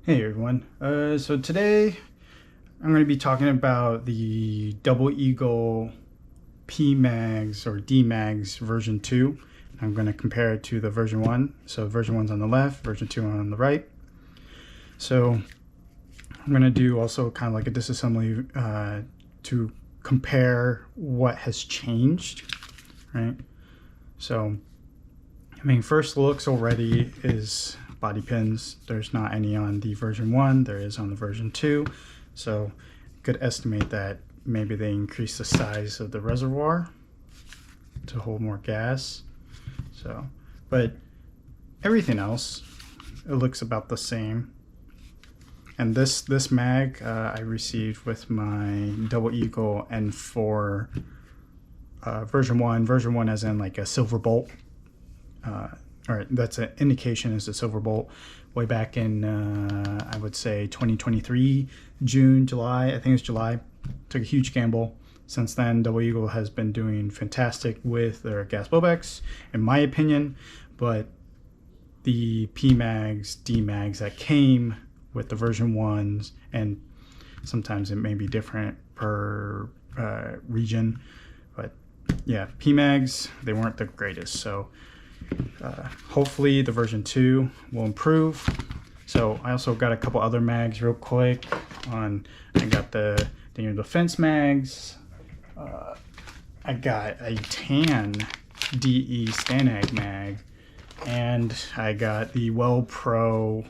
Hey everyone, so today I'm going to be talking about the Double Eagle PMAGs or DMAGs version 2. I'm going to compare it to the version 1. So version 1's on the left, version 2 on the right. So I'm going to do also kind of like a disassembly to compare what has changed, right? So, I mean, first looks already is body pins. There's not any on the version 1, there is on the version 2. So you could estimate that maybe they increased the size of the reservoir to hold more gas. So, but everything else, it looks about the same. And this mag I received with my Double Eagle N4 version 1 as in like a silver bolt. All right, that's an indication is a silver bolt way back in I would say 2023 June, July. I think it was July. Took a huge gamble. Since then, Double Eagle has been doing fantastic with their gas blowbacks, in my opinion. But the PMAGs, DMAGs that came with the version 1s, and sometimes it may be different per region, but yeah, PMAGs, they weren't the greatest. So hopefully the version 2 will improve. So I also got a couple other mags real quick on. I got the defense mags. I got a tan DE Stanag mag, and I got the Well Pro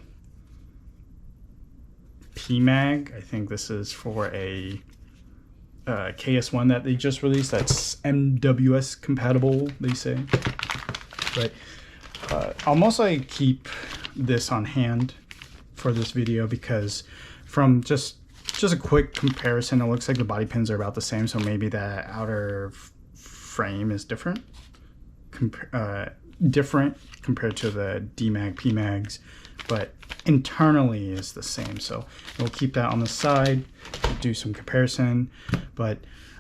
PMAG. I think this is for a KS1 that they just released. That's MWS compatible, they say. But I'll mostly keep this on hand for this video because from just a quick comparison, it looks like the body pins are about the same. So maybe that outer frame is different, compared to the DMAG PMAGs, but internally is the same. So we'll keep that on the side, do some comparison. But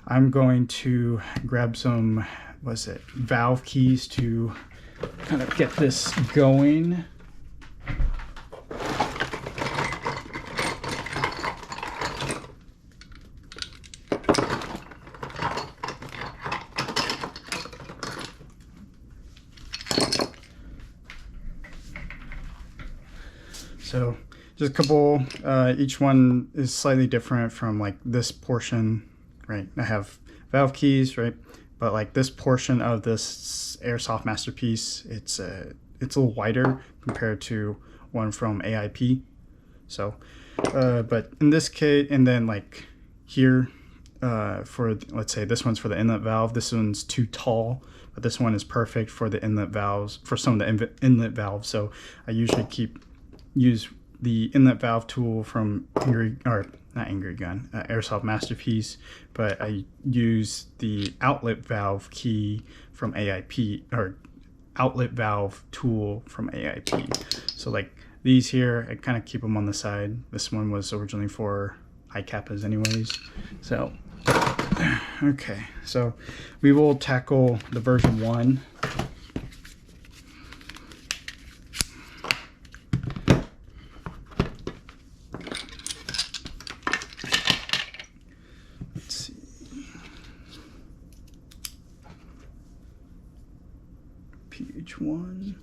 I'm going to grab some, valve keys to kind of get this going. So just a couple, each one is slightly different from like this portion, right? I have valve keys, right? But like this portion of this Airsoft Masterpiece, it's a little wider compared to one from AIP. So, but in this case, and then like here, for let's say this one's for the inlet valve. This one's too tall, but this one is perfect for the inlet valves, for some of the inlet valves. So I usually use the inlet valve tool from Airsoft Masterpiece, but I use the outlet valve key from AIP, or outlet valve tool from AIP. So like these here, I kind of keep them on the side. This one was originally for ICAPAs anyways. So, okay, so we will tackle the version 1. PH1.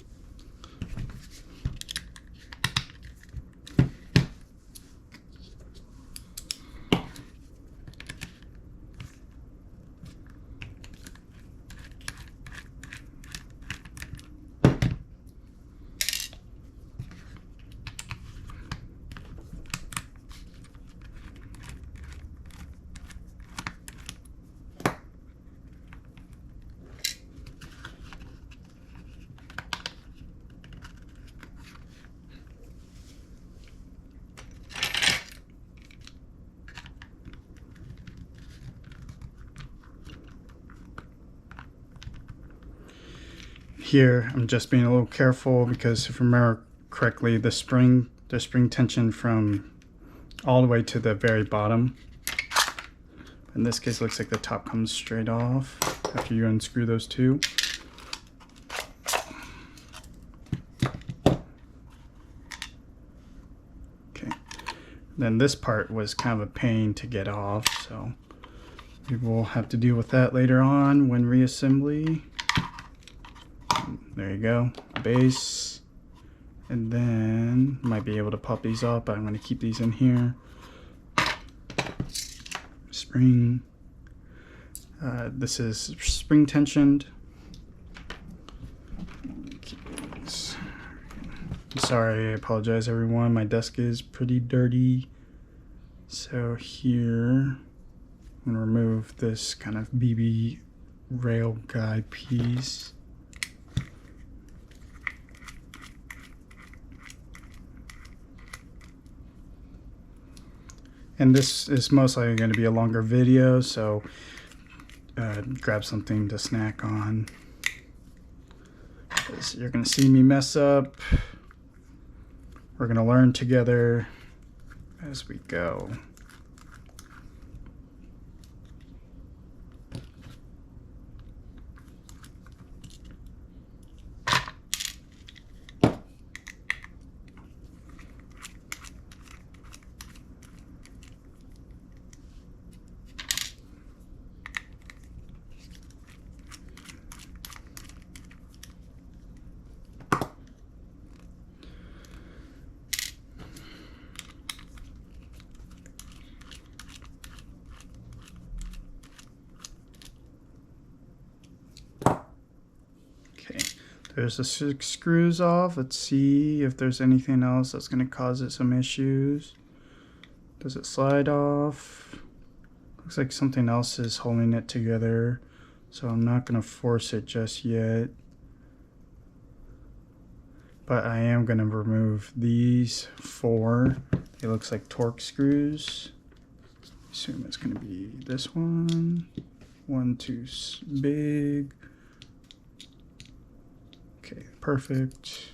Here I'm just being a little careful because if I remember correctly, the spring tension from all the way to the very bottom, in this case it looks like the top comes straight off after you unscrew those two. Okay, Then this part was kind of a pain to get off, so we will have to deal with that later on when reassembly. There you go, base. And then might be able to pop these off, but I'm going to keep these in here. Spring. This is spring tensioned. Sorry, I apologize everyone. My desk is pretty dirty. So here, I'm going to remove this kind of BB rail guide piece. And this is most likely going to be a longer video, so grab something to snack on. You're going to see me mess up. We're going to learn together as we go. There's the 6 screws off. Let's see if there's anything else that's going to cause it some issues. Does it slide off? Looks like something else is holding it together, so I'm not going to force it just yet. But I am going to remove these 4. It looks like torque screws. Assume it's going to be this one. 1 too big. Okay, perfect.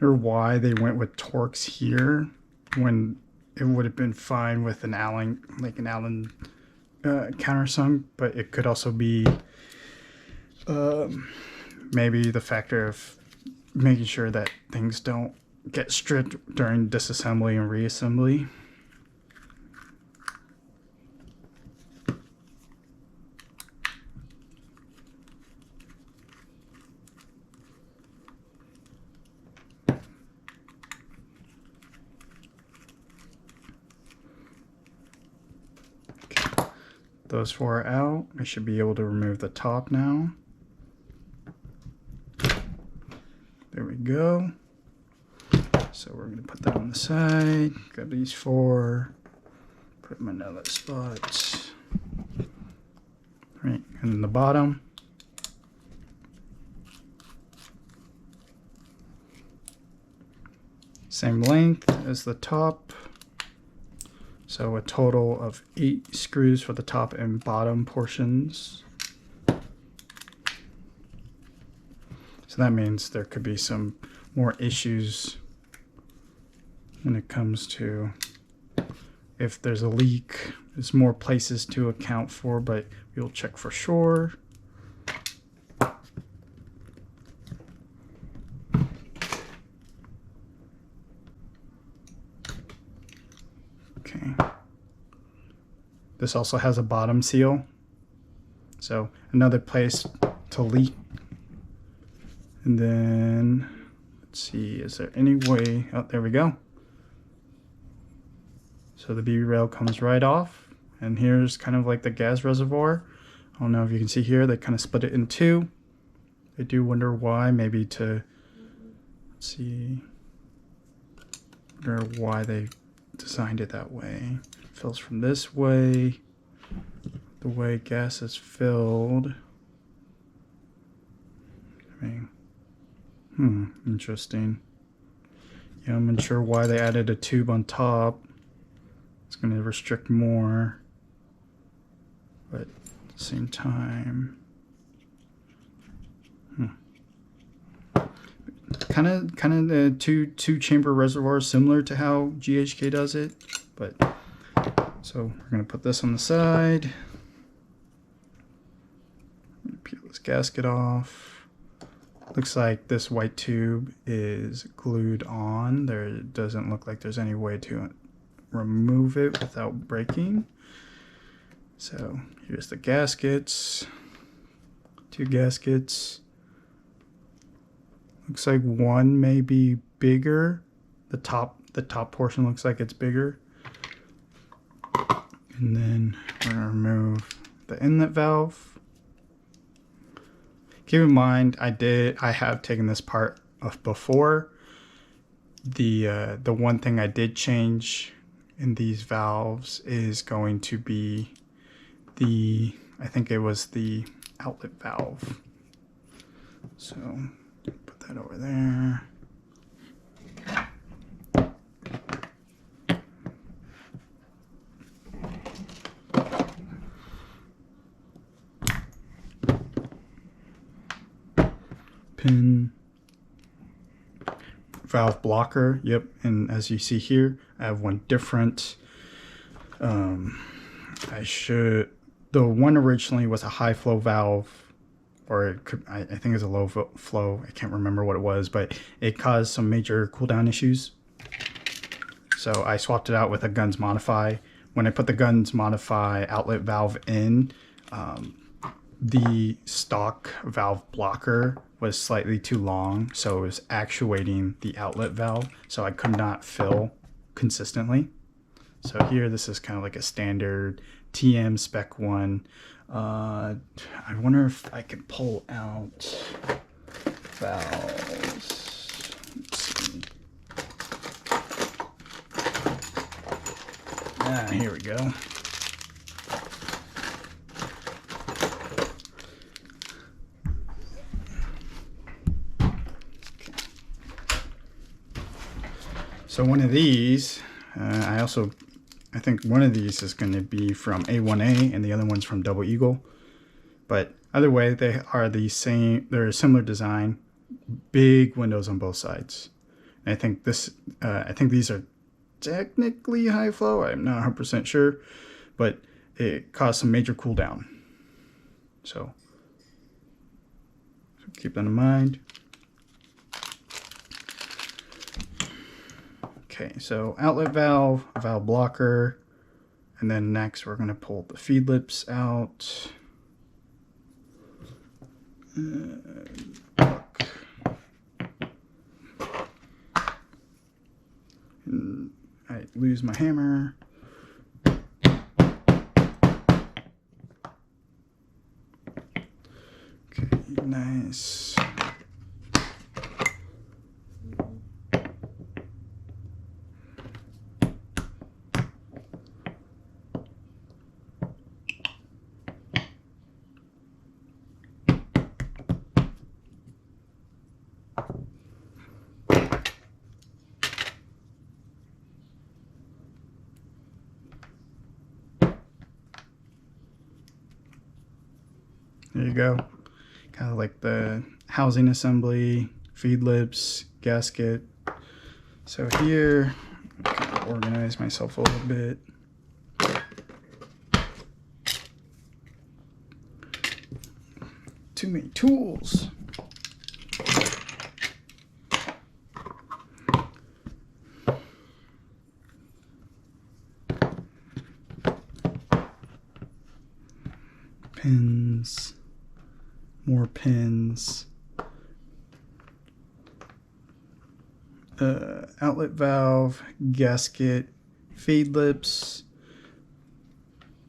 Or why they went with Torx here when it would have been fine with an Allen, like an Allen countersunk, but it could also be maybe the factor of making sure that things don't get stripped during disassembly and reassembly. Those 4 are out. I should be able to remove the top now. There we go. So we're going to put that on the side. Grab these 4. Put them in another spot. Right, and then the bottom. Same length as the top. So a total of 8 screws for the top and bottom portions. So that means there could be some more issues when it comes to if there's a leak. There's more places to account for, but we'll check for sure. Okay. This also has a bottom seal, so another place to leak. And then let's see, is there any way? Oh, there we go. So the BB rail comes right off, and here's kind of like the gas reservoir. I don't know if you can see here, they kind of split it in 2. I do wonder why, maybe to, let's see, wonder why they designed it that way. It fills from this way, the way gas is filled. I mean, interesting. Yeah, I'm unsure why they added a tube on top. It's going to restrict more, but at the same time, kind of the two chamber reservoir, similar to how GHK does it. But so we're going to put this on the side. Peel this gasket off. looks like this white tube is glued on. There doesn't look like there's any way to remove it without breaking. So here's the gaskets, 2 gaskets. Looks like one may be bigger. The top portion looks like it's bigger. And then we're gonna remove the inlet valve. Keep in mind, I have taken this part off before. The one thing I did change in these valves is going to be I think it was the outlet valve. So put that over there. Pin, valve blocker, yep, and as you see here, I have one different. The one originally was a high flow valve, or it could, I think it's a low flow, I can't remember what it was, but it caused some major cooldown issues. So I swapped it out with a Guns Modify. When I put the Guns Modify outlet valve in, the stock valve blocker was slightly too long, so it was actuating the outlet valve, so I could not fill consistently. So here, this is kind of like a standard TM Spec 1. I wonder if I can pull out valves. Let's see. Here we go. So one of these, I think one of these is going to be from A1A and the other one's from Double Eagle. But either way, they are the same, they're a similar design, big windows on both sides. And I think these are technically high flow. I'm not 100% sure, but it caused some major cooldown. So keep that in mind. Okay, so outlet valve, valve blocker, and then next we're going to pull the feed lips out. And I lose my hammer. Okay, nice. There you go. Kind of like the housing assembly, feed lips, gasket. So here, kind of organize myself a little bit. Too many tools. Pins. More pins. Outlet valve, gasket, feed lips,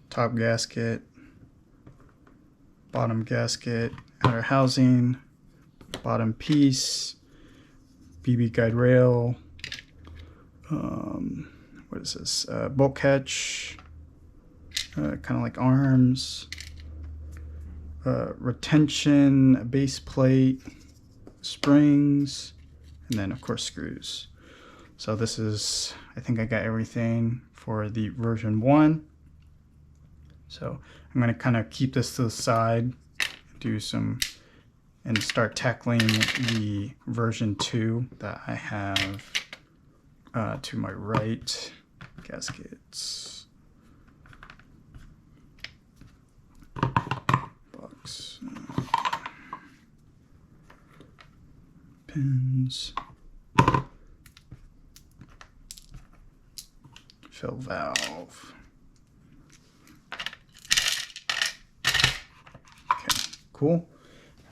top gasket, bottom gasket, outer housing, bottom piece, BB guide rail, what is this, bolt catch, kind of like arms, retention, base plate, springs, and then of course screws. So this is, I think I got everything for the version 1. So I'm going to kind of keep this to the side, do some, and start tackling the version 2 that I have to my right. Gaskets. Box. Pins. Fill valve. Okay, cool.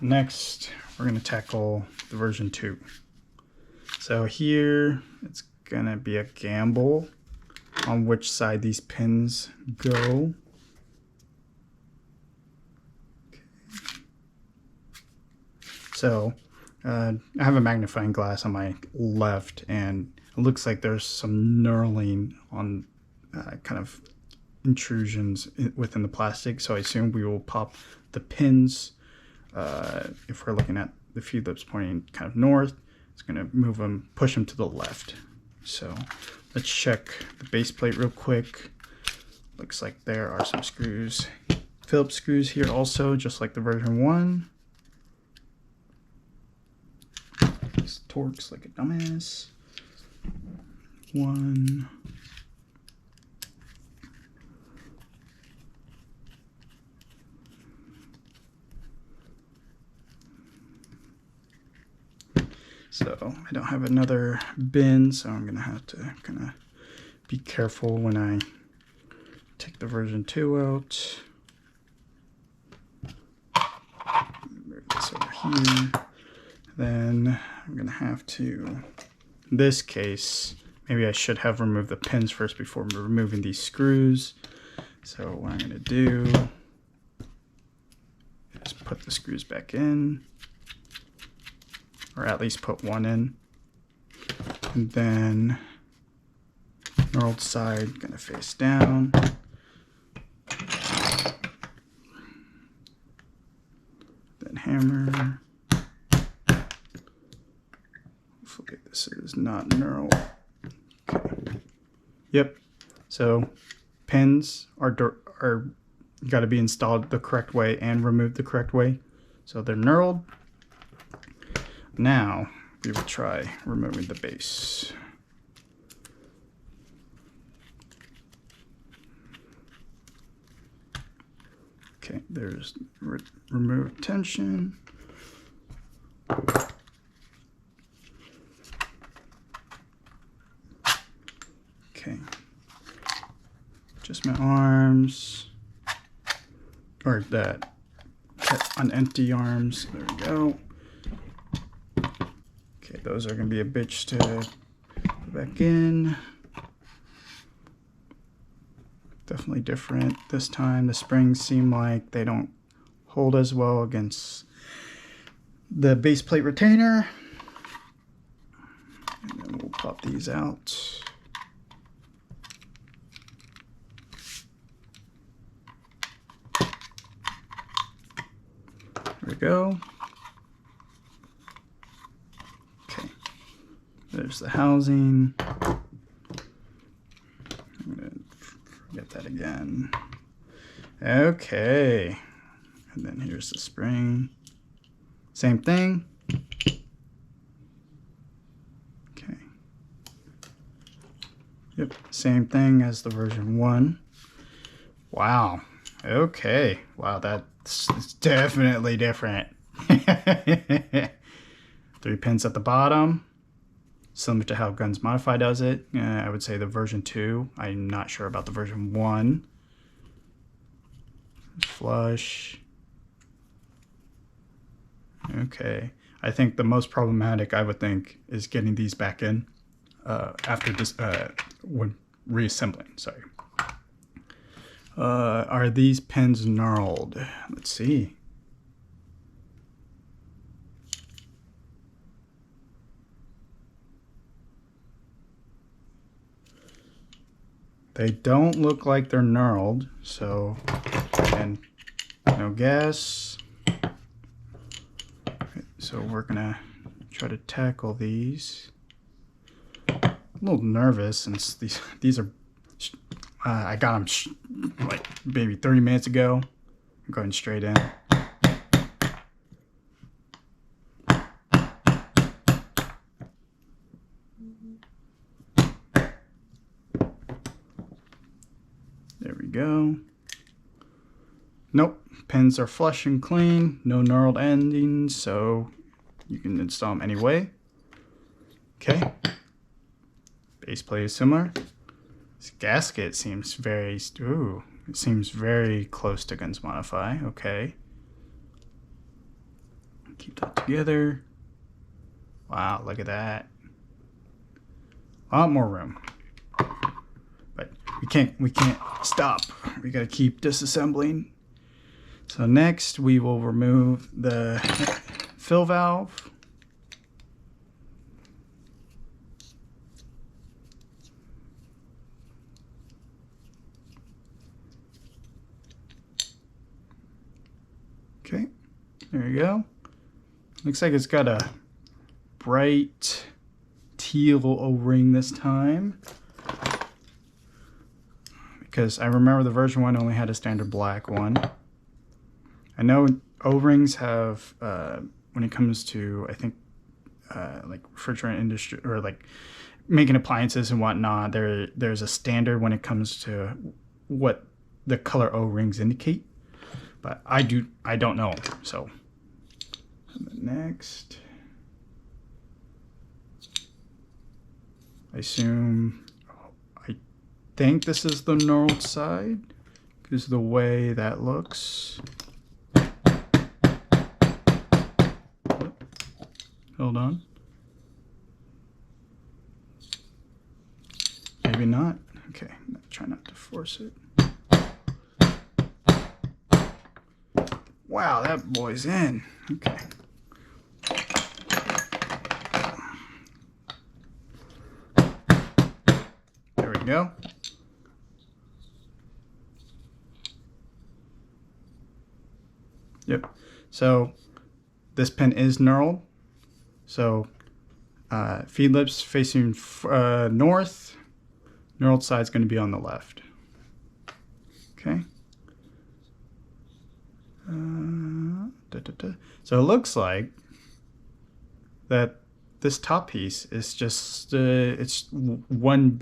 Next, we're going to tackle the version 2. So here, it's going to be a gamble on which side these pins go. Okay. So I have a magnifying glass on my left, and it looks like there's some knurling on kind of intrusions within the plastic. So I assume we will pop the pins. If we're looking at the feed lips pointing kind of north, it's going to move them, push them to the left. So let's check the base plate real quick. Looks like there are some screws, Phillips screws here also, just like the version 1. This torques like a dumbass. 1. So I don't have another bin, so I'm gonna have to kind of be careful when I take the version 2 out. Move this over here. Then I'm gonna have to, in this case, maybe I should have removed the pins first before removing these screws. So what I'm gonna do is put the screws back in, or at least put one in. And then knurled side gonna face down. Then hammer. Hopefully this is not knurled. Okay. Yep. So pins are got to be installed the correct way and removed the correct way. So they're knurled. Now we will try removing the base. Okay, there's remove tension. Okay, adjustment arms, or that on empty arms. There we go. Okay, those are going to be a bitch to put back in. Definitely different this time. The springs seem like they don't hold as well against the base plate retainer. And then we'll pop these out. There we go. Okay, there's the housing. I'm gonna get that again. Okay, and then here's the spring. Same thing. Okay. Yep, same thing as the version 1. Wow. Okay. Wow, that's definitely different. 3 pins at the bottom. Similar to how Guns Modify does it. I would say the version 2. I'm not sure about the version 1. Flush. Okay. I think the most problematic, I would think, is getting these back in after this when reassembling. Sorry. Are these pins knurled? Let's see. They don't look like they're knurled, so, and no gas. So we're gonna try to tackle these. I'm a little nervous since these are, I got them like maybe 30 minutes ago. I'm going straight in. There we go. Nope, pins are flush and clean, no knurled endings, so You can install them any way. Okay. Base plate is similar. This gasket seems very, ooh, it seems very close to Guns Modify. Okay. Keep that together. Wow, look at that. A lot more room. But we can't stop. We gotta keep disassembling. So next we will remove the fill valve. Okay, there you go. Looks like it's got a bright teal O-ring this time, because I remember the version 1 only had a standard black one. I know O-rings have, when it comes to, I think, like refrigerant industry or like making appliances and whatnot, there's a standard when it comes to what the color O-rings indicate. But I don't know. So next, I think this is the knurled side because of the way that looks. Hold on. Maybe not. Okay, try not to force it. Wow, that boy's in. Okay. There we go. Yep. So this pin is knurled. So feed lips facing north. Knurled side is going to be on the left. Okay. So it looks like that this top piece is just it's one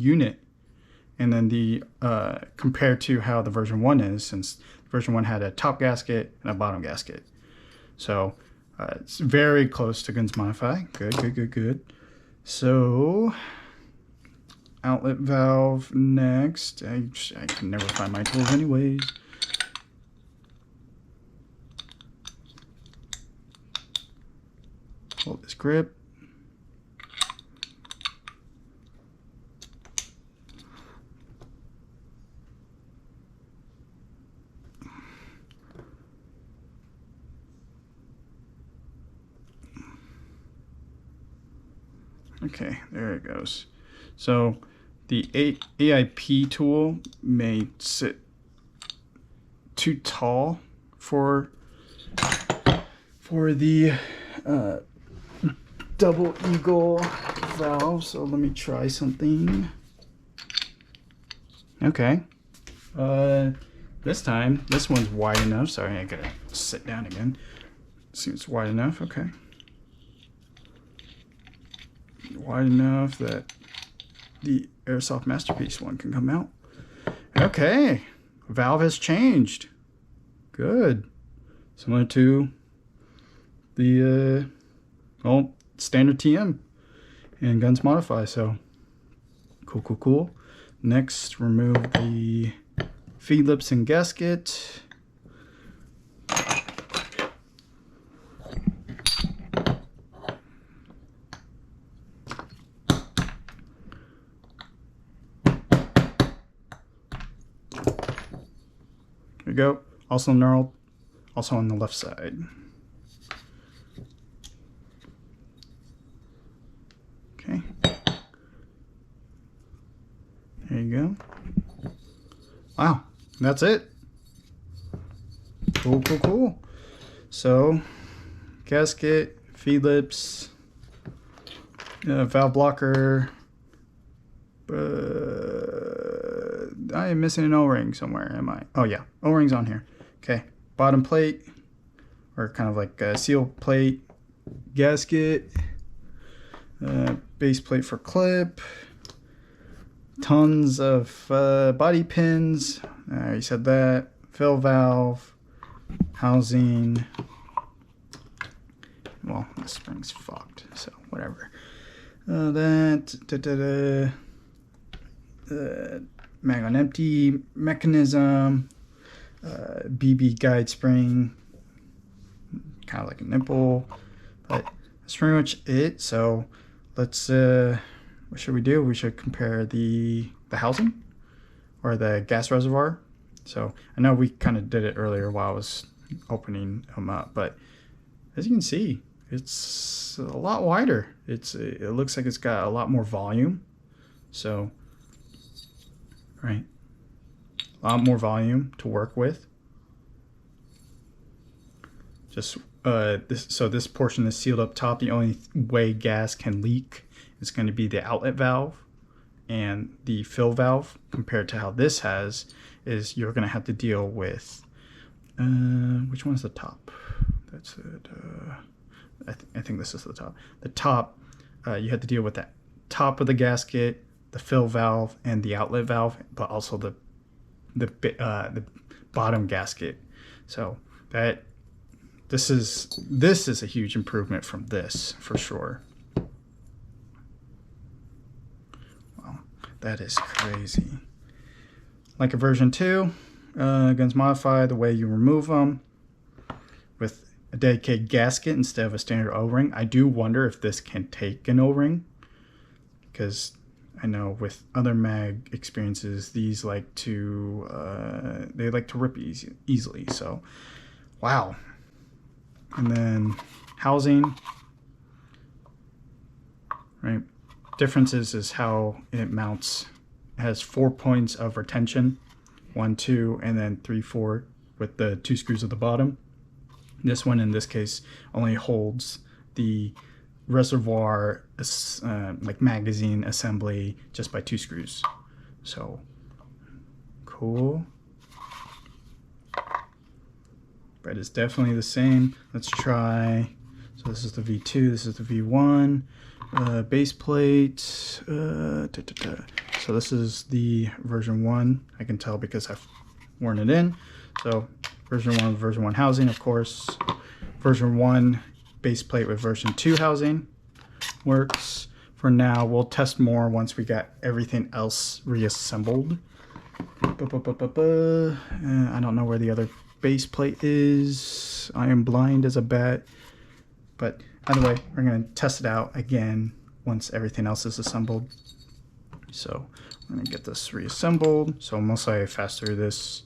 unit, and then the compared to how the version 1 is, since version 1 had a top gasket and a bottom gasket. So it's very close to Guns Modify. Good. So outlet valve next. I can never find my tools anyways. Hold this grip. Okay, there it goes. So the AIP tool may sit too tall for the double eagle valve, so let me try something. Okay. This time, this one's wide enough. Sorry, I gotta sit down again. Seems wide enough, okay. Wide enough that the Airsoft Masterpiece one can come out. Okay, valve has changed. Good. Similar to the standard TM and Guns Modify. So cool. Next, remove the feed lips and gasket. There we go. Also knurled, also on the left side. Okay. There you go. Wow, that's it. Cool. So, gasket, feed lips, valve blocker. I am missing an O-ring somewhere, am I? Oh yeah, O-ring's on here. Okay, bottom plate, or kind of like a seal plate, gasket, base plate for clip, tons of body pins. I already said that. Fill valve, housing, This spring's fucked, so whatever. That mag on empty mechanism, BB guide spring, kind of like a nipple, but that's pretty much it. So let's what should we do? We should compare the housing or the gas reservoir. So I know we kind of did it earlier while I was opening them up, but as you can see, it's a lot wider. It looks like it's got a lot more volume. So, right, a lot more volume to work with. Just this portion is sealed up top. The only way gas can leak is going to be the outlet valve and the fill valve. Compared to how this has, is you're going to have to deal with which one's the top? That's it. I think this is the top. The top, you have to deal with that top of the gasket, the fill valve, and the outlet valve, but also the bottom gasket. So that this is a huge improvement from this for sure. Wow, that is crazy. Like a version 2, guns modified, the way you remove them with a dedicated gasket instead of a standard O-ring. I do wonder if this can take an O-ring, because I know with other mag experiences, these like to they like to rip easily. So, wow. And then housing, right? Differences is how it mounts. It has 4 points of retention, 1, 2, and then 3, 4 with the 2 screws at the bottom. This one, in this case, only holds the reservoir like magazine assembly just by 2 screws. So cool. But it's definitely the same. Let's try. So this is the V2, this is the V1 base plate. So this is the version 1. I can tell because I've worn it in. So version 1 housing, of course. Version 1 base plate with version 2 housing works. For now, we'll test more once we got everything else reassembled. I don't know where the other base plate is. I am blind as a bat. But either way, we're going to test it out again once everything else is assembled. So I'm going to get this reassembled. So most likely fast through this.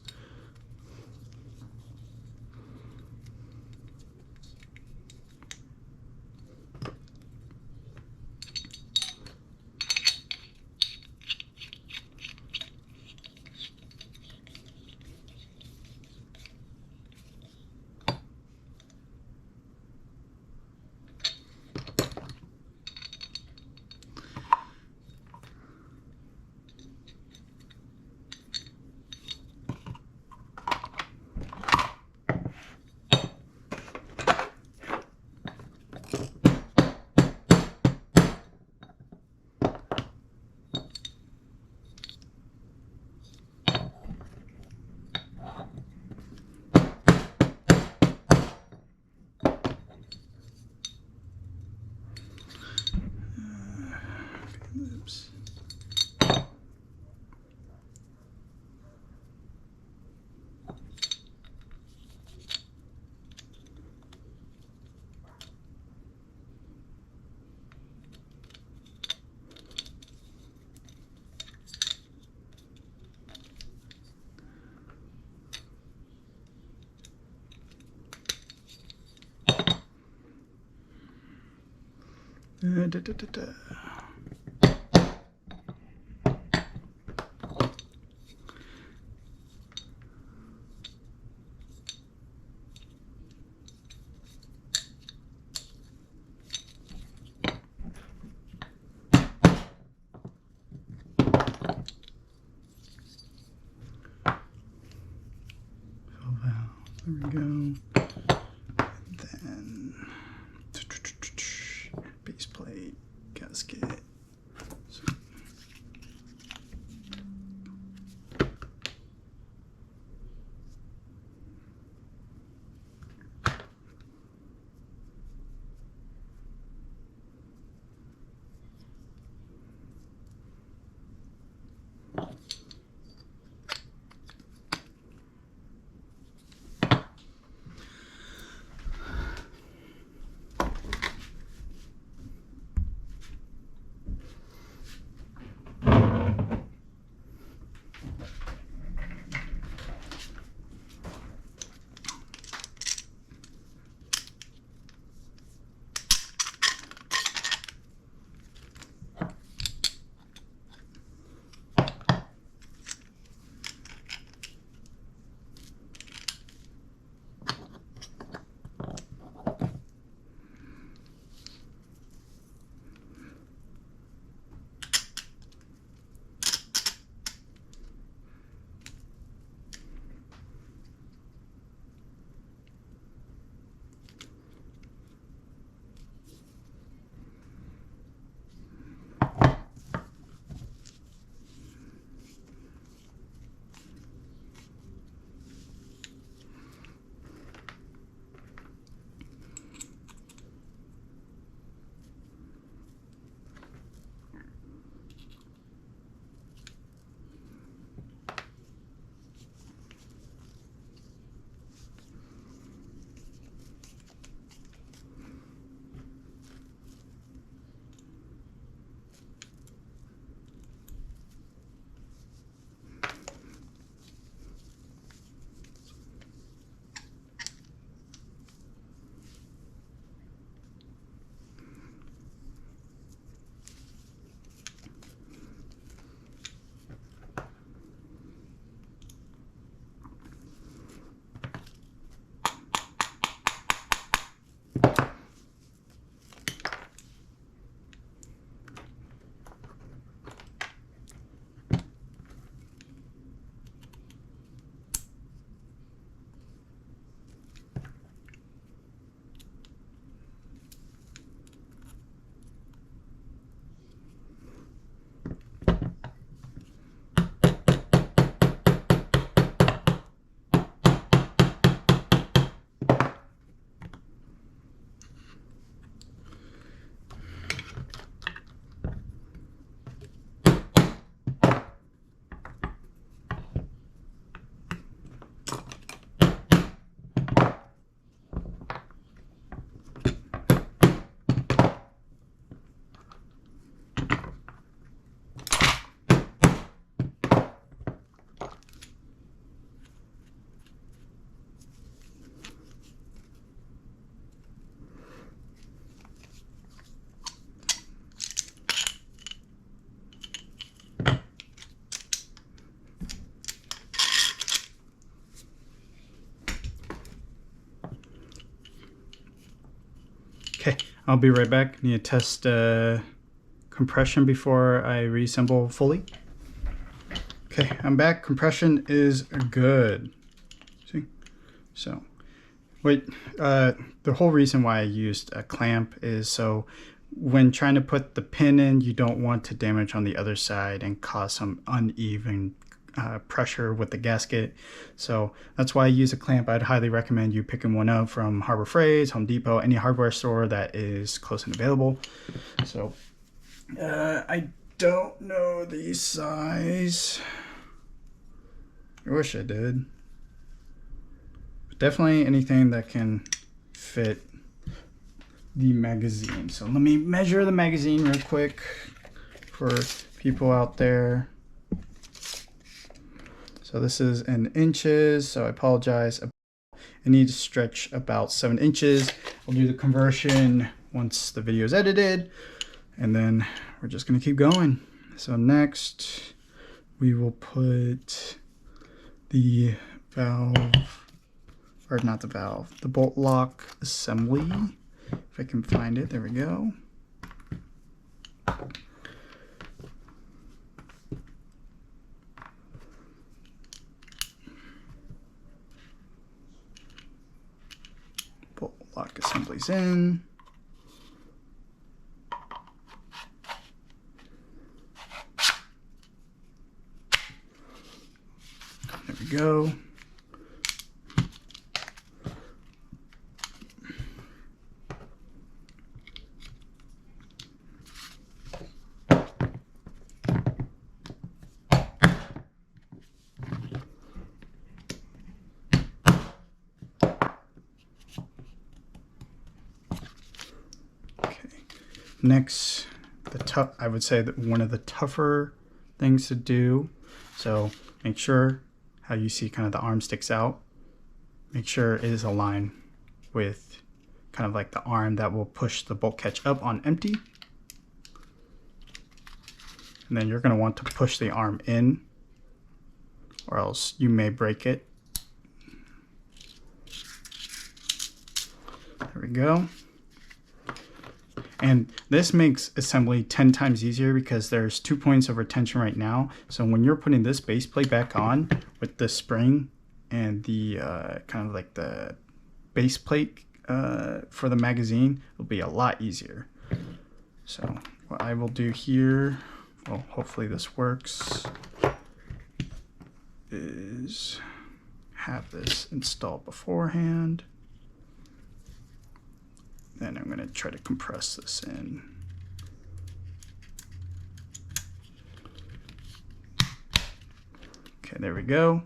Oops. There we go. Then base plate, gasket. Okay, I'll be right back. Need to test compression before I reassemble fully. Okay, I'm back. Compression is good. See? So, the whole reason why I used a clamp is so when trying to put the pin in, you don't want to damage on the other side and cause some uneven pressure with the gasket. So that's why I use a clamp. I'd highly recommend you picking one up from Harbor Freight, Home Depot, any hardware store that is close and available. So I don't know the size. I wish I did. But definitely anything that can fit the magazine. So let me measure the magazine real quick for people out there. So this is in inches, so I apologize. I need to stretch about 7 inches. I'll do the conversion once the video is edited, and then we're just gonna keep going. So next, we will put the valve, or not the valve, the bolt lock assembly. If I can find it, there we go. Bolt lock assemblies in. There we go. Next, I would say that one of the tougher things to do. So make sure how you see kind of the arm sticks out. Make sure it is aligned with kind of like the arm that will push the bolt catch up on empty. And then you're going to want to push the arm in, or else you may break it. There we go. And this makes assembly 10 times easier because there's 2 points of retention right now. So when you're putting this base plate back on with the spring and the kind of like the base plate for the magazine, it'll be a lot easier. So what I will do here, well, hopefully this works, is have this installed beforehand. Then I'm going to try to compress this in. Okay, there we go.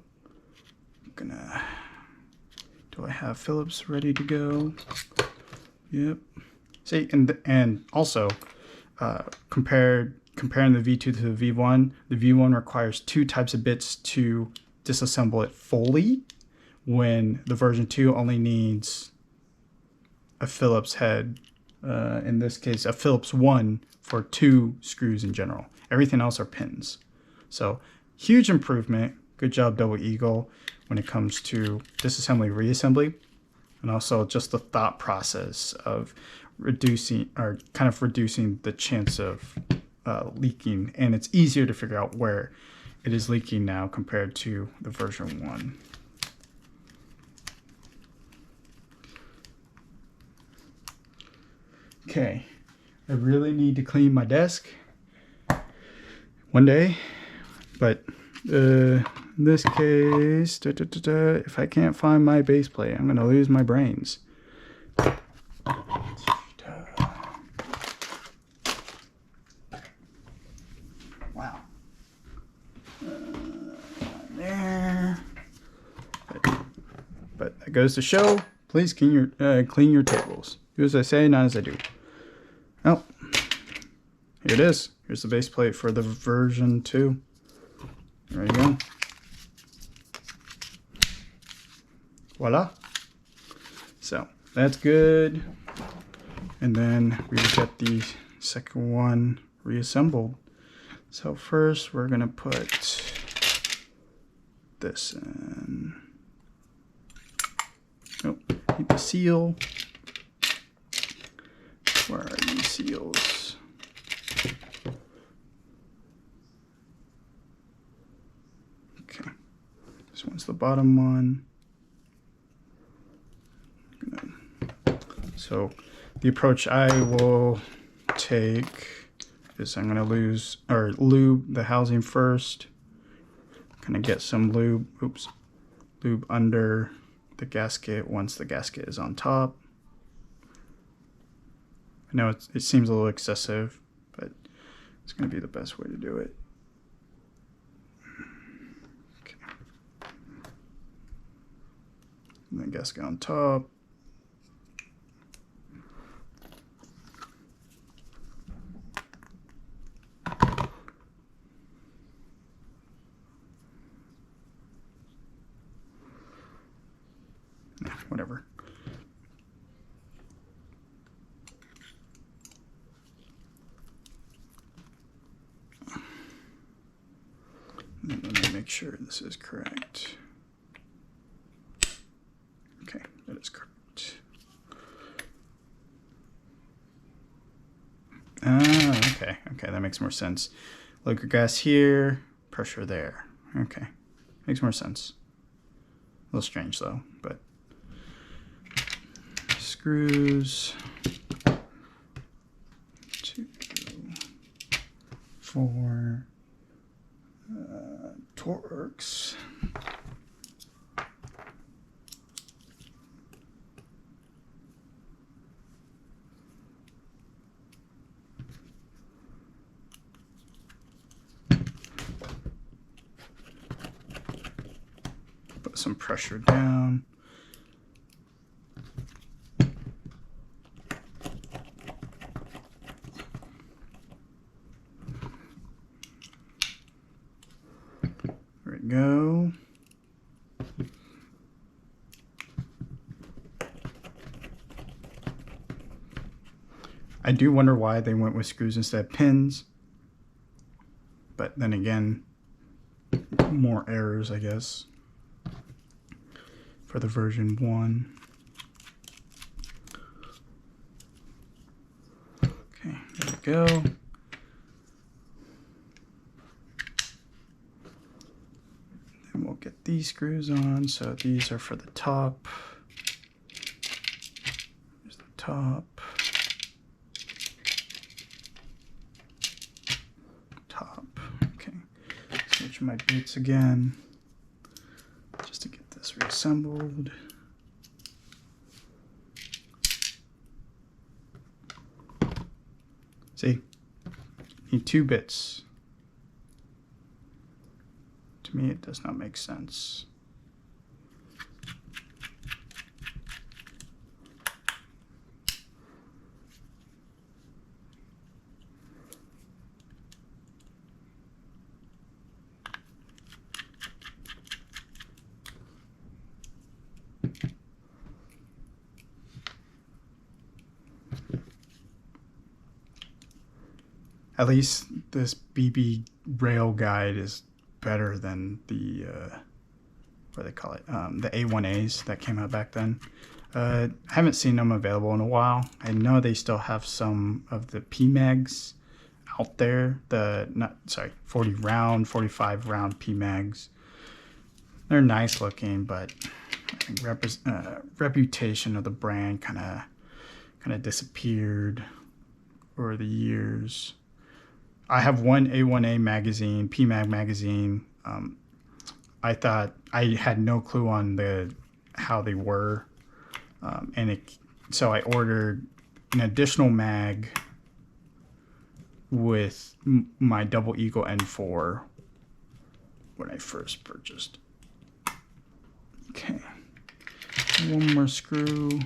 I'm gonna, do I have Phillips ready to go? Yep. See, and also comparing the V2 to the V1, the V1 requires 2 types of bits to disassemble it fully, when the version 2 only needs a Phillips head, in this case a Phillips 1 for 2 screws in general. Everything else are pins. So huge improvement. Good job, Double Eagle, when it comes to disassembly, reassembly, and also just the thought process of reducing the chance of leaking. And it's easier to figure out where it is leaking now compared to the version 1. Okay, I really need to clean my desk one day, but in this case, if I can't find my base plate, I'm gonna lose my brains. Wow. There. But that goes to show, please clean your tables. Do as I say, not as I do. Oh, here it is. Here's the base plate for the version 2. There you go. Voila. So that's good. And then we get the second one reassembled. So first we're gonna put this in. Oh, need the seal. seals. Okay, this one's the bottom one. So the approach I will take is I'm going to lube the housing first. Kind of get some lube under the gasket once the gasket is on top. I know it seems a little excessive, but it's going to be the best way to do it. Okay. And then gasket on top. Whatever. Let me make sure this is correct. Okay, that is correct. Okay, that makes more sense. Liquid gas here, pressure there. Okay, makes more sense. A little strange though, but screws, 2, 4, Torx. Put some pressure down. There we go. I do wonder why they went with screws instead of pins, but then again, more errors, I guess, for the version 1. Okay, there we go. Then we'll get these screws on. So these are for the top. Here's the top. Okay, switch my boots again just to get this reassembled. See, need 2 bits. To me, it does not make sense. At least this BB rail guide is better than the, what do they call it, the A1As that came out back then. I haven't seen them available in a while. I know they still have some of the PMAGs out there, 40 round, 45 round PMAGs. They're nice looking, but I think reputation of the brand kind of disappeared over the years. I have one A1A magazine, PMAG magazine. I thought I had no clue on how they were, so I ordered an additional mag with my Double Eagle N4 when I first purchased. Okay, one more screw.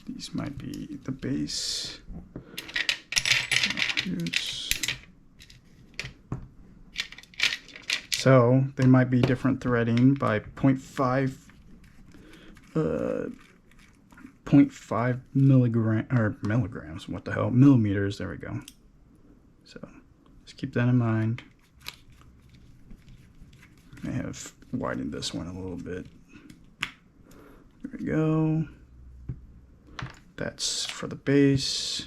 These might be the base. So they might be different threading by 0.5 milligrams, what the hell, millimeters, there we go. So Just keep that in mind. I have widened this one a little bit. There we go. That's for the base.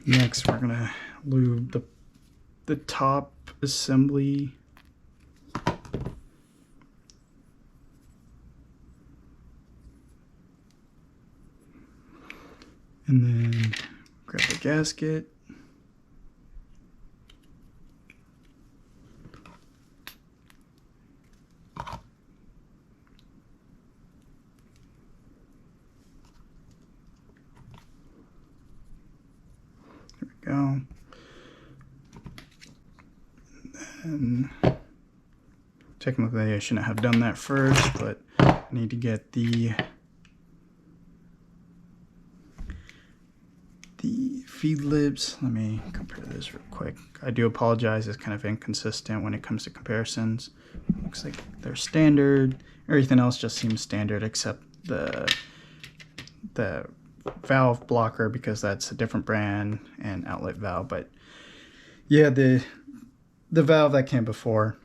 Next, we're gonna lube the top assembly. And then grab the gasket. There we go. And technically I shouldn't have done that first, but I need to get the feed lips. Let me compare this real quick. I do apologize, it's kind of inconsistent when it comes to comparisons. Looks like they're standard. Everything else just seems standard except the valve blocker, because that's a different brand, and outlet valve. But yeah, the valve that came before,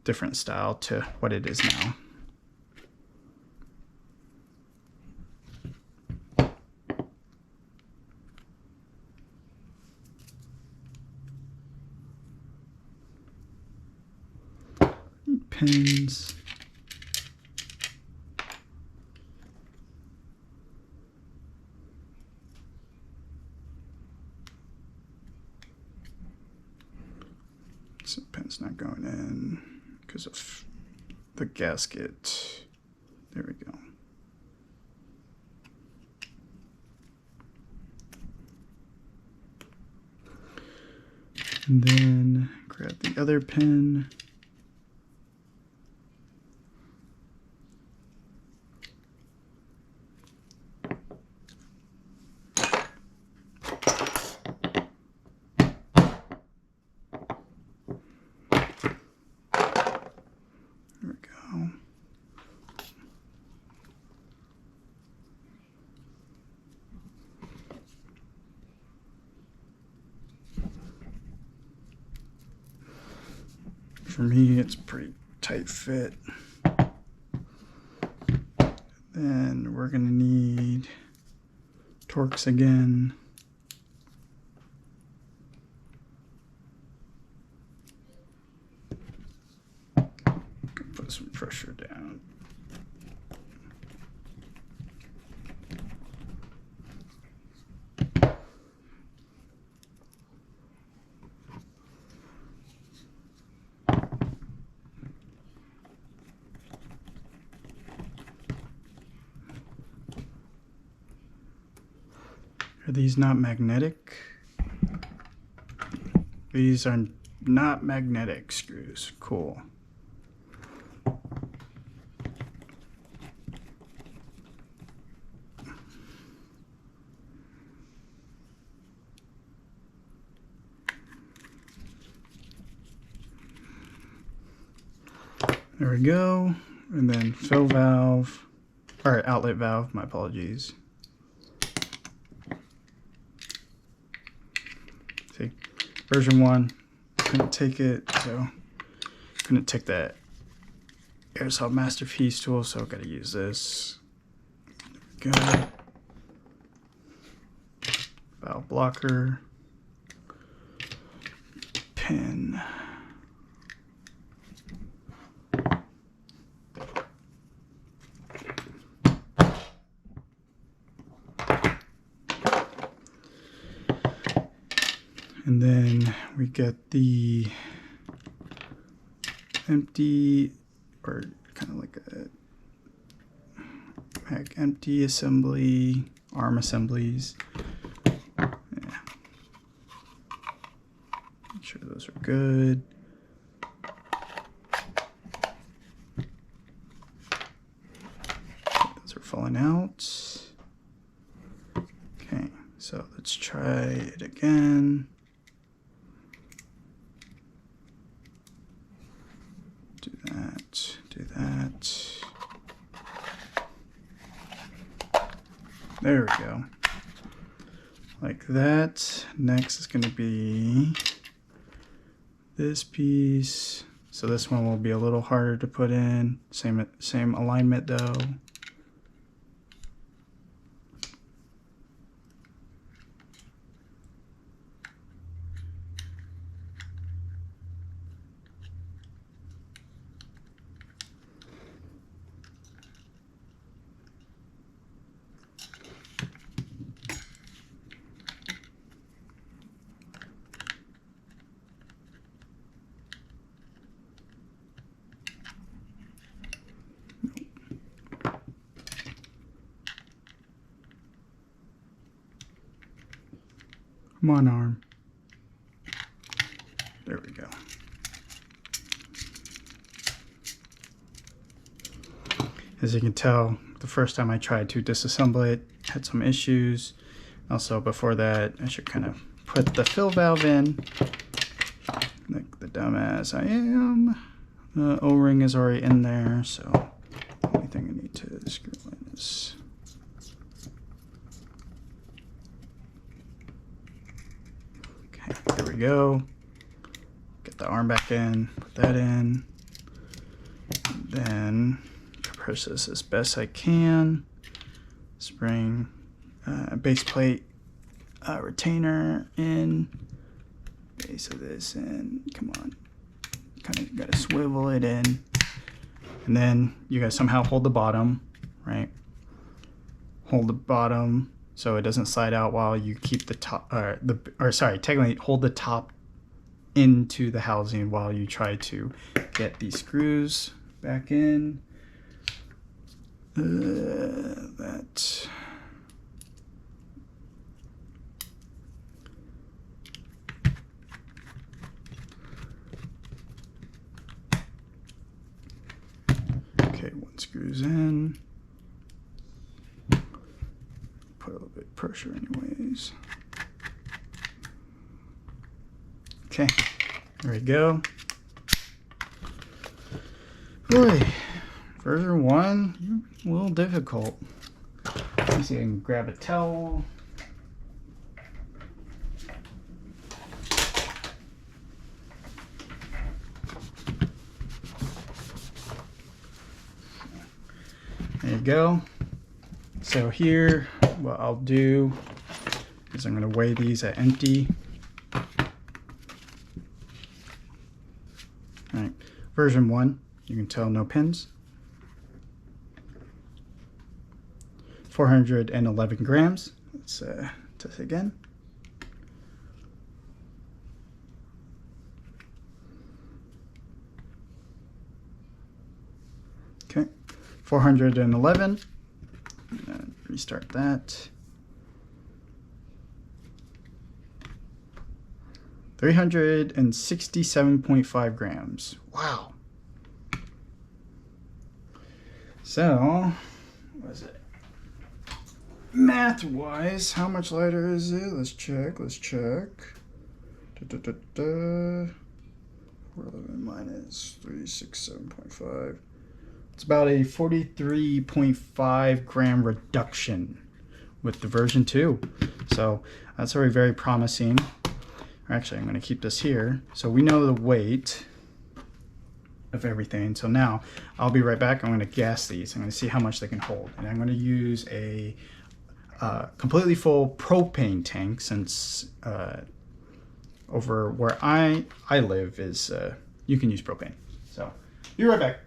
different style to what it is now. Pins. So pin's not going in because of the gasket. There we go. And then grab the other pin. For me, it's pretty tight fit. Then we're gonna need Torx again. Put some pressure down. Are these not magnetic? These are not magnetic screws. Cool. There we go. And then fill valve, or outlet valve, my apologies. See, version 1, couldn't take it, so couldn't take that Airsoft Masterpiece tool, so I've got to use this. There we go. Valve blocker, pin. And then we get the empty, or kind of like a mag empty assembly, arm assemblies. Yeah. Make sure those are good. Those are falling out. Okay, so let's try it again. Do that. There we go. Like that. Next is going to be this piece. So this one will be a little harder to put in. Same alignment though. Come on, arm. There we go. As you can tell, the first time I tried to disassemble it, had some issues. Also, before that, I should kind of put the fill valve in. Like the dumbass I am. The O-ring is already in there, so the only thing I need to screw in is there we go. Get the arm back in, put that in. And then compress this as best I can. Spring base plate retainer in. Base of this in. Come on. Kind of gotta swivel it in. And then you guys somehow hold the bottom, right? Hold the bottom so it doesn't slide out while you keep the top, technically hold the top into the housing while you try to get these screws back in. That. Okay, one screws in. Put a little bit of pressure anyways. Okay, there we go. Boy, version 1, a little difficult. Let me see if I can grab a towel. There you go. So here, what I'll do is I'm going to weigh these at empty. All right, version 1, you can tell no pins. 411 grams. Let's test again. Okay, 411. Restart that. 367.5 grams. Wow. So, what is it? Math-wise, how much lighter is it? Let's check. 411 minus 367.5. It's about a 43.5 gram reduction with the version 2. So that's already very promising. Actually, I'm going to keep this here. So we know the weight of everything. So now I'll be right back. I'm going to gas these. I'm going to see how much they can hold. And I'm going to use a completely full propane tank, since over where I live is you can use propane. So be right back.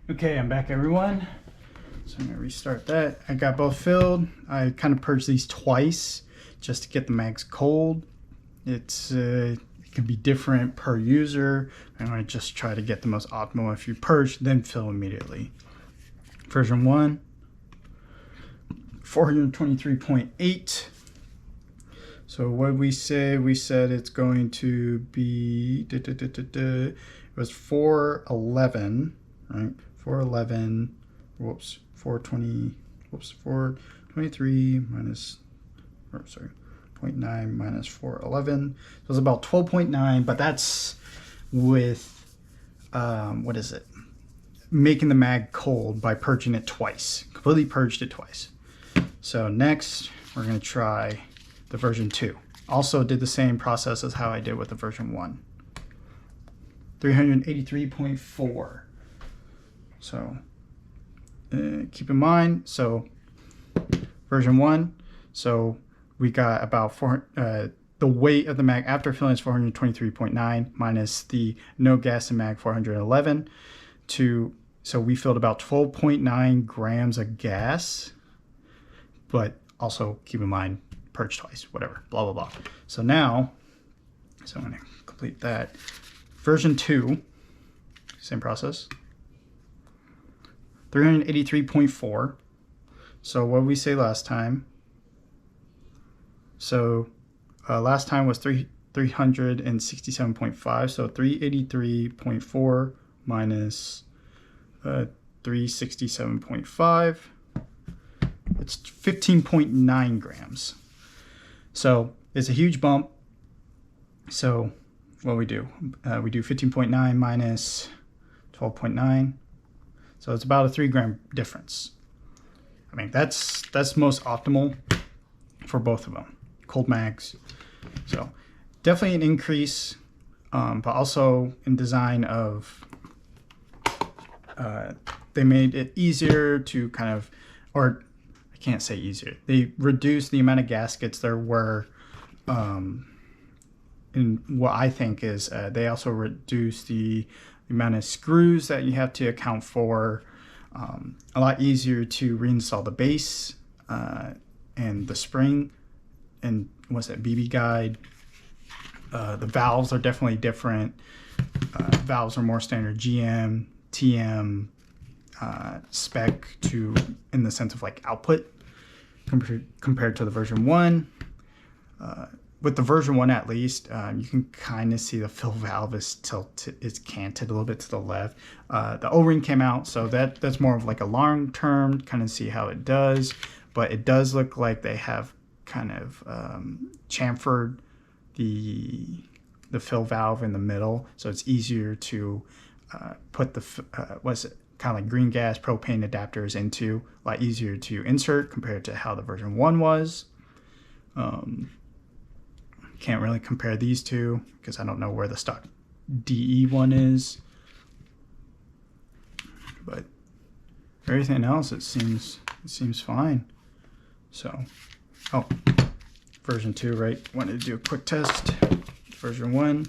Okay, I'm back, everyone. So I'm gonna restart that. I got both filled. I kind of purged these twice just to get the mags cold. It's can be different per user. I'm going to just try to get the most optimal. If you purge, then fill immediately. Version 1, 423.8. So what we say, we said it's going to be, it was 411, right? 411, whoops, 420, whoops, 423 minus, or sorry, 0.9 minus 411. So it's about 12.9, but that's with, what is it? Making the mag cold by purging it twice. Completely purged it twice. So next, we're going to try the version 2. Also did the same process as how I did with the version 1. 383.4. So keep in mind, so version 1, so we got about the weight of the mag after filling is 423.9 minus the no gas in mag 411 so we filled about 12.9 grams of gas, but also keep in mind purge twice, whatever, blah blah blah. So now, so I'm going to complete that. Version 2, same process. 383.4. So what did we say last time? So last time was 367.5. So 383.4 minus 367.5. It's 15.9 grams. So it's a huge bump. So what we do 15.9 minus 12.9. So it's about a 3 gram difference. I mean, that's most optimal for both of them, cold mags. So definitely an increase, but also in design of, they made it easier to kind of, or I can't say easier. They reduced the amount of gaskets there were, in what I think is, they also reduced the amount of screws that you have to account for. A lot easier to reinstall the base and the spring, and what's that, BB guide. The valves are definitely different. Valves are more standard GM, TM spec in the sense of like output compared to the version 1. With the version 1 at least, you can kind of see the fill valve is canted a little bit to the left. The O-ring came out, so that's more of like a long term, kind of see how it does. But it does look like they have kind of chamfered the fill valve in the middle, so it's easier to put the kind of like green gas propane adapters into. A lot easier to insert compared to how the version 1 was. Can't really compare these two because I don't know where the stock DE one is, but everything else it seems fine. So, oh, version 2, right? Wanted to do a quick test. Version 1.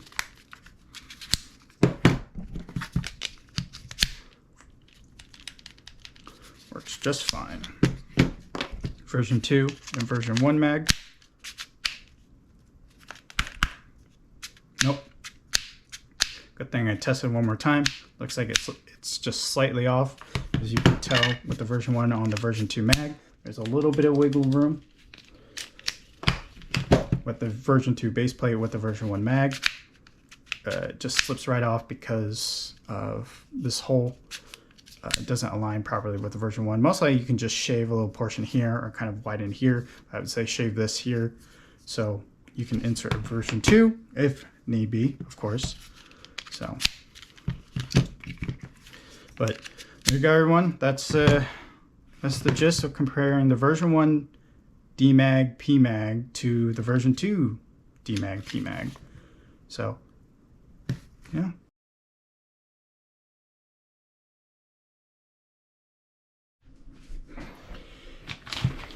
Works just fine. Version 2 and version 1 mag. Nope. Good thing I tested one more time. Looks like it's just slightly off. As you can tell with the version 1 on the version 2 mag, there's a little bit of wiggle room. With the version 2 base plate with the version 1 mag, it just slips right off because of this hole. It doesn't align properly with the version 1. Mostly you can just shave a little portion here or kind of widen here. I would say shave this here. So you can insert a version 2 if need be, of course. So, but there you go, everyone. That's the gist of comparing the version 1 DMAG PMAG to the version 2 DMAG PMAG. So, yeah.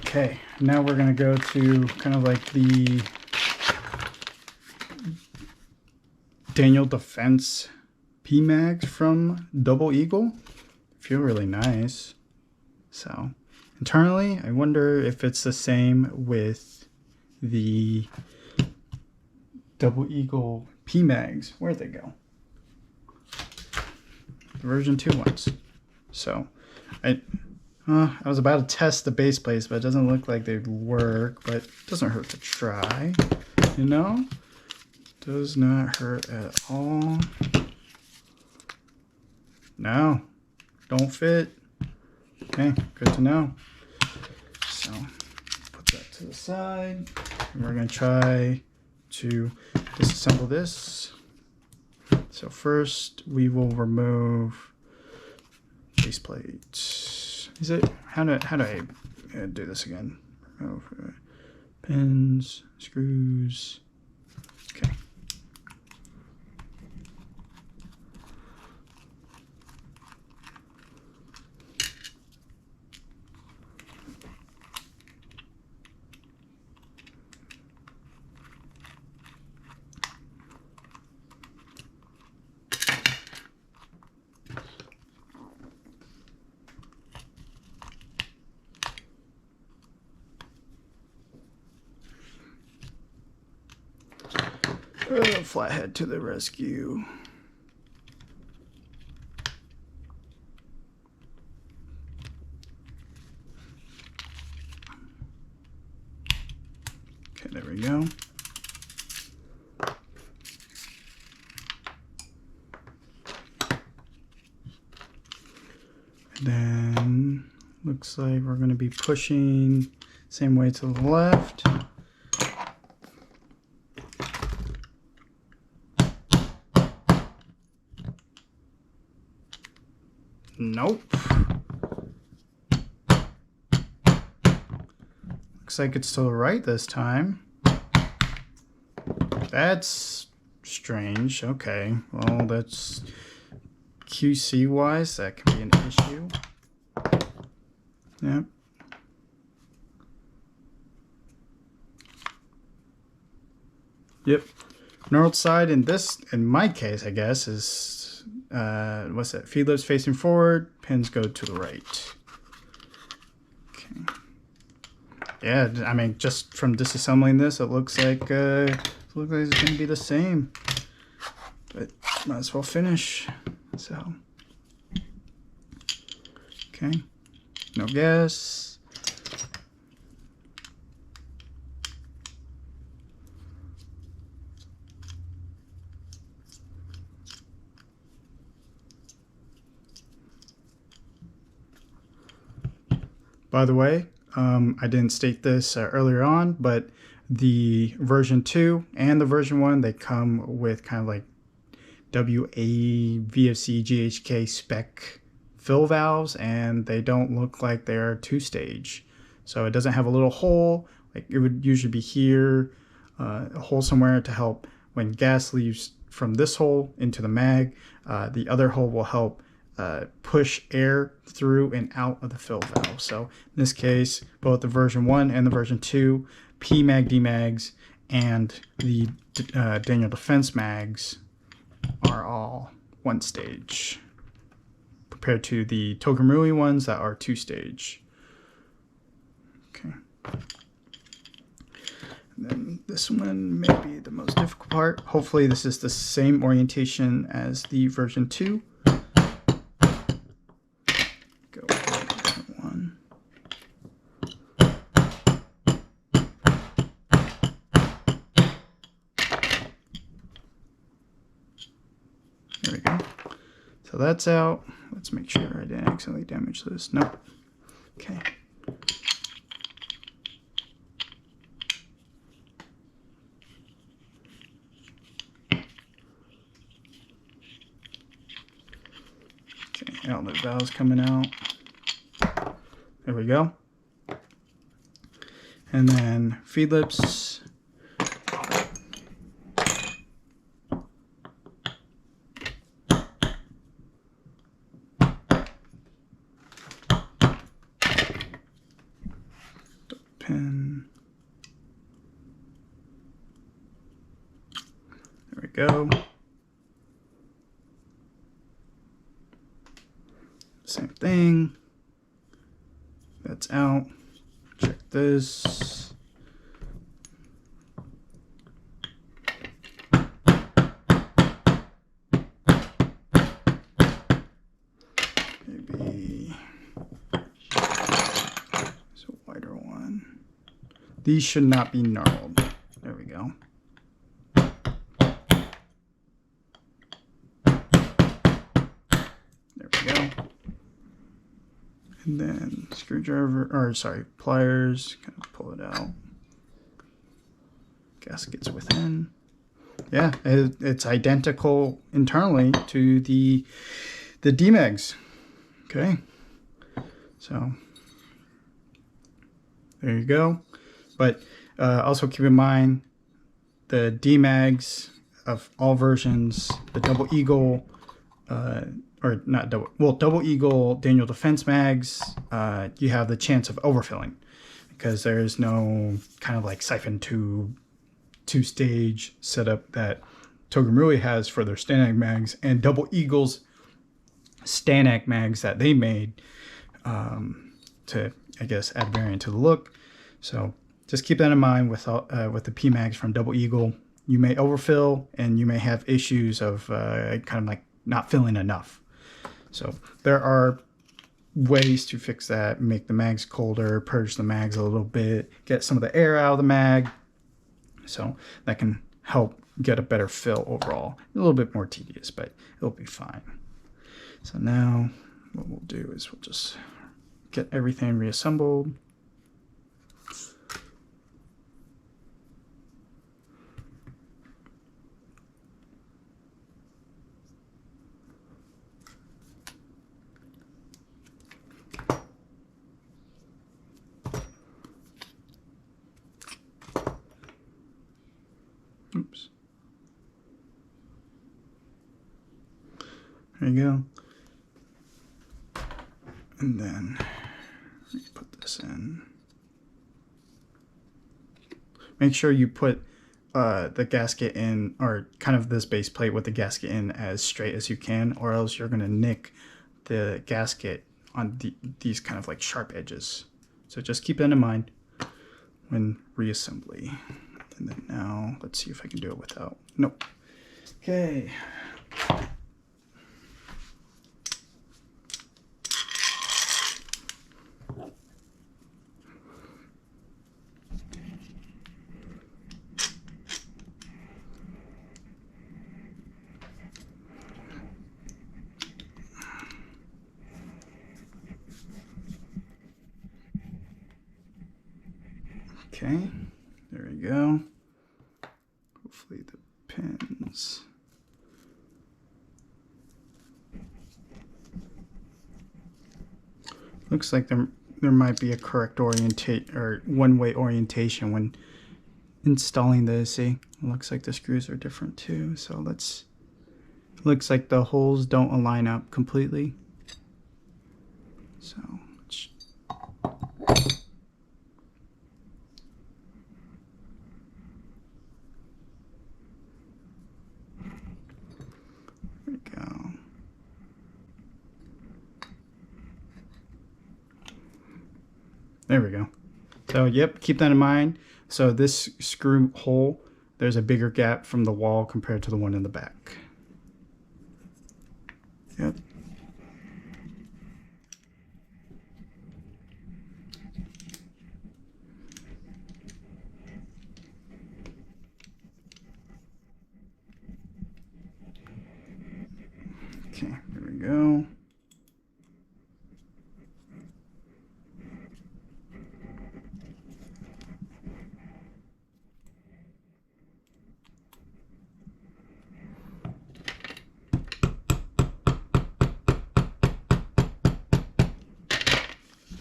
Okay, now we're going to go to kind of like the Daniel Defense PMAGs from Double Eagle. Feel really nice. So internally, I wonder if it's the same with the Double Eagle PMAGs. Where'd they go? The version 2 ones. So I was about to test the base plates, but it doesn't look like they'd work, but it doesn't hurt to try, you know? Does not hurt at all. No, don't fit. Okay, good to know. So put that to the side. And we're gonna try to disassemble this. So first we will remove base plate. Is it, how do I do this again? Remove pins, screws. Okay. Flathead to the rescue. Okay, there we go. And then looks like we're going to be pushing same way to the left. Nope. Looks like it's to the right this time. That's strange. Okay, well, that's QC wise, that can be an issue. Yep. Yep. North side in this, in my case, I guess, is what's that? Feed lips facing forward, pins go to the right. Okay. Yeah, I mean, just from disassembling this, it looks like it's gonna be the same. But might as well finish. So, okay, no gas. By the way, I didn't state this earlier on, but the version 2 and the version 1, they come with kind of like WA, VFC, GHK spec fill valves, and they don't look like they're 2-stage. So it doesn't have a little hole, like it would usually be here, a hole somewhere to help when gas leaves from this hole into the mag. The other hole will help push air through and out of the fill valve. So in this case, both the version 1 and the version 2, PMAG, DMAGs, and the Daniel Defense mags are all 1-stage, compared to the Tokamuri ones that are 2-stage. Okay. And then this one may be the most difficult part. Hopefully this is the same orientation as the version 2. There we go. So that's out. Let's make sure I didn't accidentally damage this. Nope. Okay. Okay, outlet valves coming out. There we go. And then feed lips. Pin. There we go. Same thing. That's out. Check this. these should not be knurled. There we go. There we go. And then screwdriver, or sorry, pliers, kind of pull it out. Gaskets within. Yeah, it's identical internally to the DMAGS. Okay, so there you go. But also keep in mind the DMAGS of all versions, the Double Eagle, or not double, well, Double Eagle Daniel Defense mags, you have the chance of overfilling because there is no kind of like siphon tube, two-stage setup that Togomurui has for their Stanag mags, and Double Eagle's Stanag mags that they made to, I guess, add variant to the look. So just keep that in mind with the PMAGs from Double Eagle. You may overfill and you may have issues of kind of like not filling enough. So there are ways to fix that, make the mags colder, purge the mags a little bit, get some of the air out of the mag. So that can help get a better fill overall. A little bit more tedious, but it'll be fine. So now what we'll do is we'll just get everything reassembled. Oops. There you go. And then let me put this in. Make sure you put the gasket in, or kind of this base plate with the gasket in as straight as you can, or else you're going to nick the gasket on these kind of like sharp edges. So just keep that in mind when reassembly. And then now let's see if I can do it without. Nope. Okay. Okay, there we go. Hopefully the pins. Looks like there might be a correct orientation or one-way orientation when installing this. See, it looks like the screws are different too. So looks like the holes don't align up completely. So there we go. So yep, keep that in mind. So this screw hole, there's a bigger gap from the wall compared to the one in the back. Yep. Okay, there we go.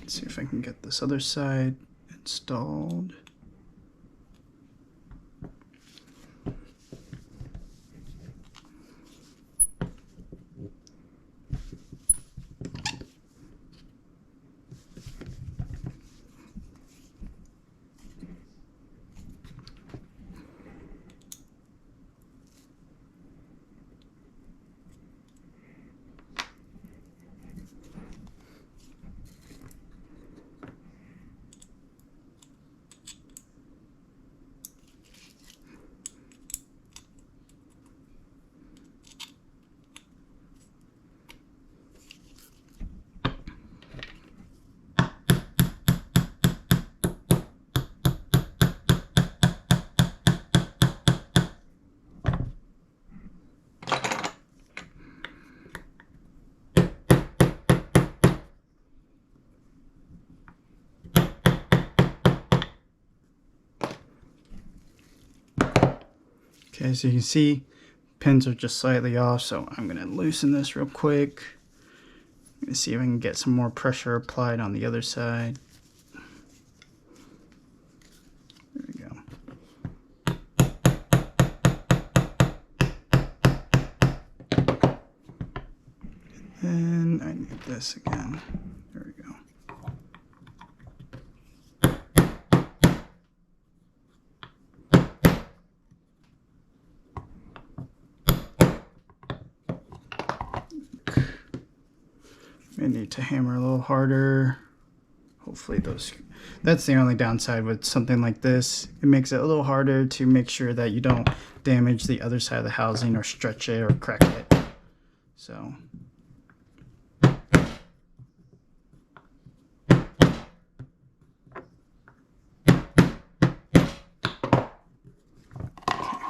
Let's see if I can get this other side installed. Okay, so you can see pins are just slightly off, so I'm going to loosen this real quick. I'm going to see if I can get some more pressure applied on the other side. There we go. And I need this again. There we go. I need to hammer a little harder. Hopefully that's the only downside with something like this. It makes it a little harder to make sure that you don't damage the other side of the housing or stretch it or crack it. So. Okay,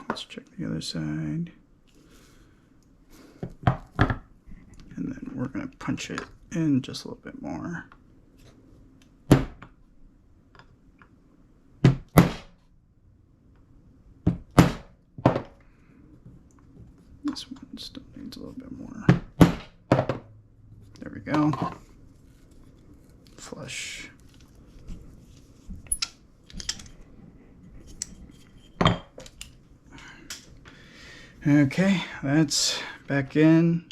let's check the other side. And then we're going to punch it in just a little bit more. This one still needs a little bit more. There we go. Flush. Okay, that's back in.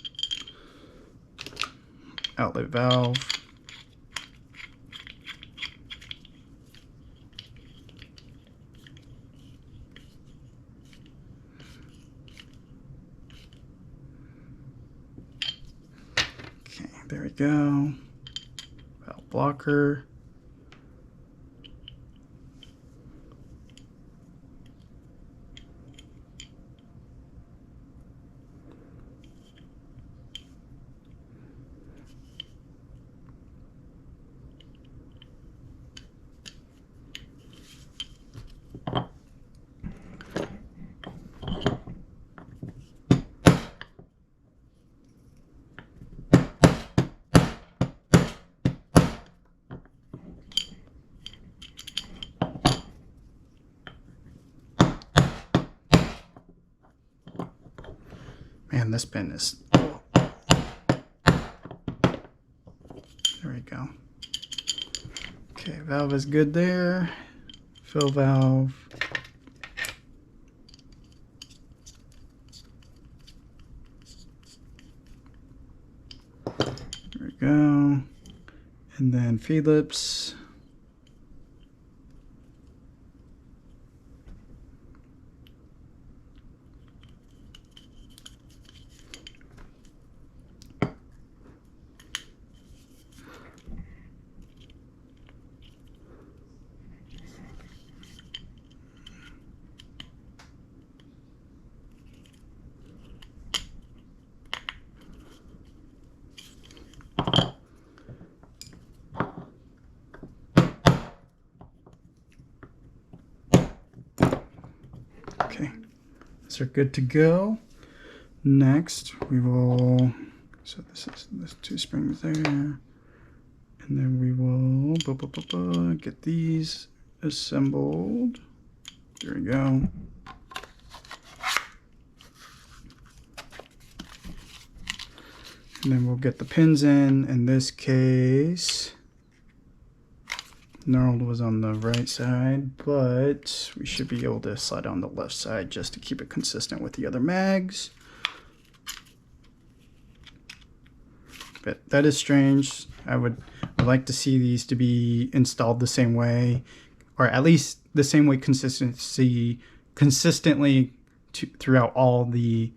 Outlet valve. Okay, there we go. Valve blocker. Man, this pin is... There we go. Okay, valve is good there. Fill valve. There we go. And then feed lips. Okay, these are good to go. Next, we will, so this is this two springs there, and then we will get these assembled. There we go. And then we'll get the pins in this case. Knurled was on the right side, but we should be able to slide on the left side just to keep it consistent with the other mags. But that is strange. I would like to see these to be installed the same way, or at least the same way consistently throughout all the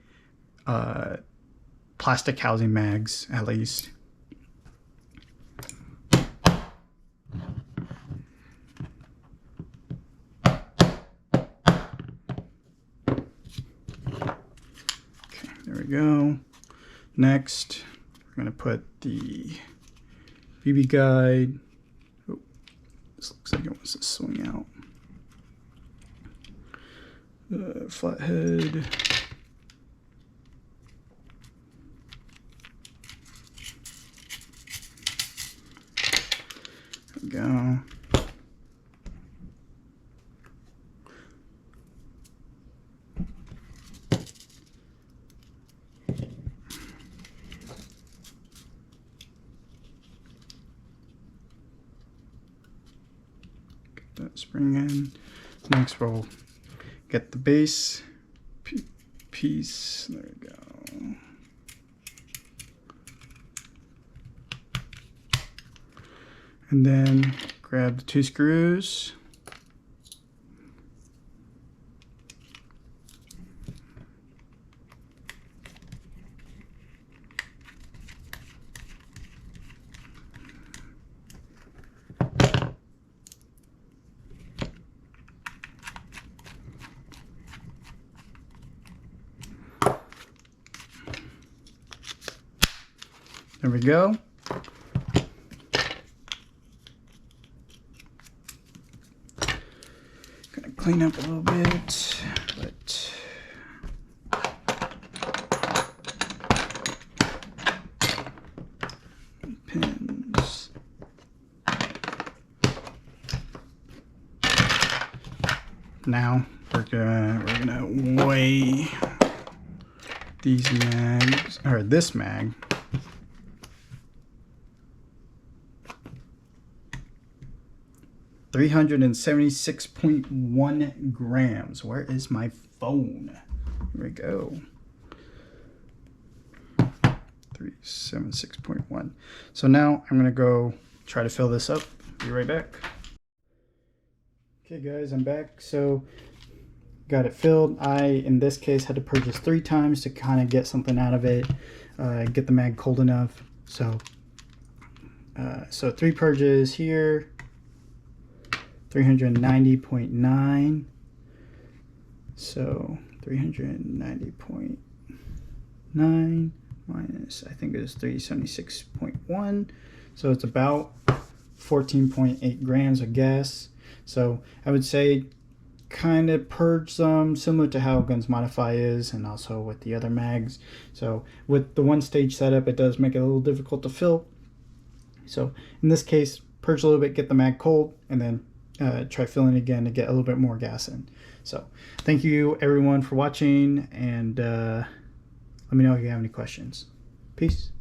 plastic housing mags, at least. There we go. Next, we're going to put the BB guide. Oh, this looks like it wants to swing out. Flathead. There we go. spring in. Next we'll get the base piece. There we go. And then grab the 2 screws. There we go. Gonna clean up a little bit, but pins. Now we're gonna weigh these mags, or this mag. $376.1 grams. Where is my phone? Here we go. 376.1. So now I'm gonna go try to fill this up. Be right back. Okay guys, I'm back. So got it filled. I, in this case, had to purchase 3 times to kind of get something out of it, get the mag cold enough. So 3 purges here. 390.9. So 390.9 minus, I think it was 376.1. So it's about 14.8 grams of gas. So I would say kind of purge some, similar to how Guns Modify is, and also with the other mags. So with the 1-stage setup, it does make it a little difficult to fill. So in this case, purge a little bit, get the mag cold, and then try filling again to get a little bit more gas in. So thank you everyone for watching, and let me know if you have any questions. Peace.